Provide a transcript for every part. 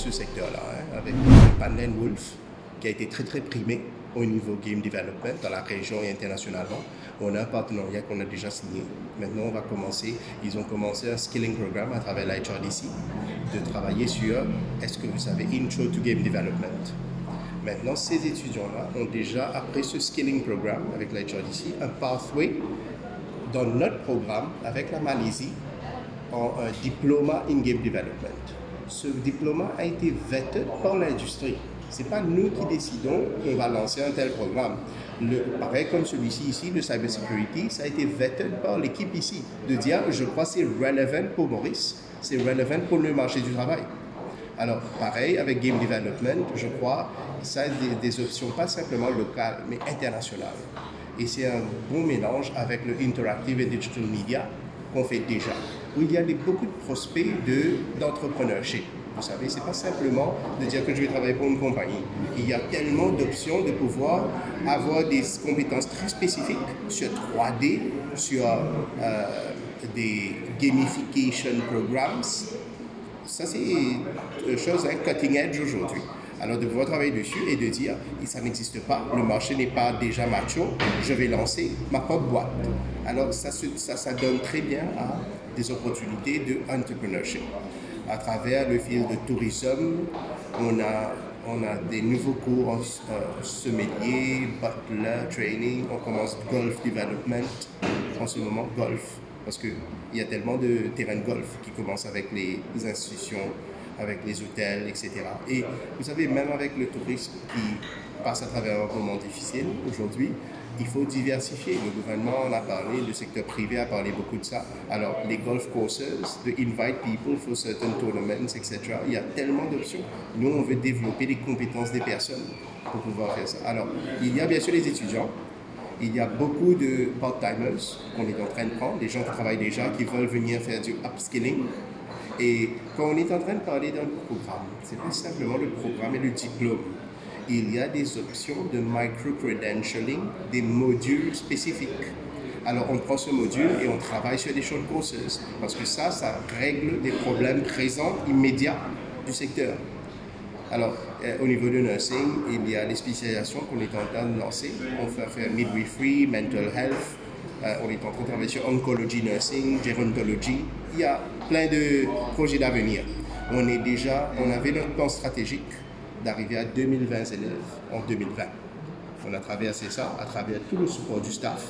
ce secteur-là, hein, avec le Pandem Wolf, qui a été très primé au niveau game development dans la région et internationalement. On a un partenariat qu'on a déjà signé. Maintenant, on va commencer, ils ont commencé un skilling programme à travers l'HRDC, de travailler sur, est-ce que vous savez, Intro to Game Development. Maintenant, ces étudiants-là ont déjà, après ce skilling programme avec l'HRDC, un pathway dans notre programme avec la Malaisie en un diplôme in Game Development. Ce diplôme a été vetted par l'industrie. Ce n'est pas nous qui décidons qu'on va lancer un tel programme. Pareil comme celui-ci ici, le cybersecurity, ça a été vetted par l'équipe ici. De dire, je crois que c'est relevant pour Maurice, c'est relevant pour le marché du travail. Alors, pareil, avec Game Development, je crois, ça a des options pas simplement locales, mais internationales. Et c'est un bon mélange avec le Interactive et Digital Media qu'on fait déjà, où il y a beaucoup de prospects d'entrepreneurship. Vous savez, ce n'est pas simplement de dire que je vais travailler pour une compagnie. Il y a tellement d'options de pouvoir avoir des compétences très spécifiques sur 3D, sur des gamification programs. Ça, c'est une chose cutting edge aujourd'hui. Alors, de pouvoir travailler dessus et de dire, ça n'existe pas, le marché n'est pas déjà macho, je vais lancer ma propre boîte. Alors, ça donne très bien à des opportunités de entrepreneurship. À travers le fil de tourisme, on a des nouveaux cours sommelier, butler, training, on commence golf development, en ce moment golf, parce qu'il y a tellement de terrains de golf qui commencent avec les institutions, avec les hôtels, etc. Et vous savez, même avec le tourisme qui passe à travers un moment difficile aujourd'hui, il faut diversifier. Le gouvernement en a parlé, le secteur privé a parlé beaucoup de ça. Alors, les golf courses, de invite people for certain tournaments, etc. Il y a tellement d'options. Nous, on veut développer les compétences des personnes pour pouvoir faire ça. Alors, il y a bien sûr les étudiants. Il y a beaucoup de part-timers qu'on est en train de prendre, des gens qui travaillent déjà, qui veulent venir faire du upskilling. Et quand on est en train de parler d'un programme, ce n'est pas simplement le programme et le diplôme. Il y a des options de micro-credentialing, des modules spécifiques. Alors, on prend ce module et on travaille sur des short courses parce que ça règle des problèmes présents, immédiats du secteur. Alors, au niveau de nursing, il y a les spécialisations qu'on est en train de lancer. On fait faire midwifery, mental health, on est en train de travailler sur oncology nursing, gerontology. Il y a plein de projets d'avenir. On avait notre plan stratégique d'arriver à 2020 élèves en 2020. On a traversé ça à travers tout le support du staff,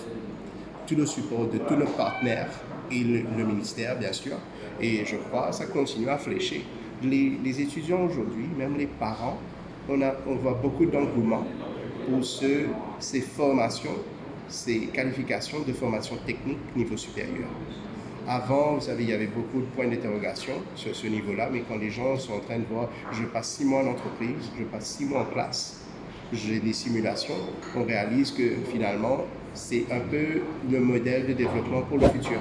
tout le support de tous nos partenaires et le ministère, bien sûr. Et je crois que ça continue à flécher. Les étudiants aujourd'hui, même les parents, on voit beaucoup d'engouement pour ces formations, ces qualifications de formation technique niveau supérieur. Avant, vous savez, il y avait beaucoup de points d'interrogation sur ce niveau-là, mais quand les gens sont en train de voir, je passe 6 mois en entreprise, je passe 6 mois en classe, j'ai des simulations, on réalise que finalement, c'est un peu le modèle de développement pour le futur.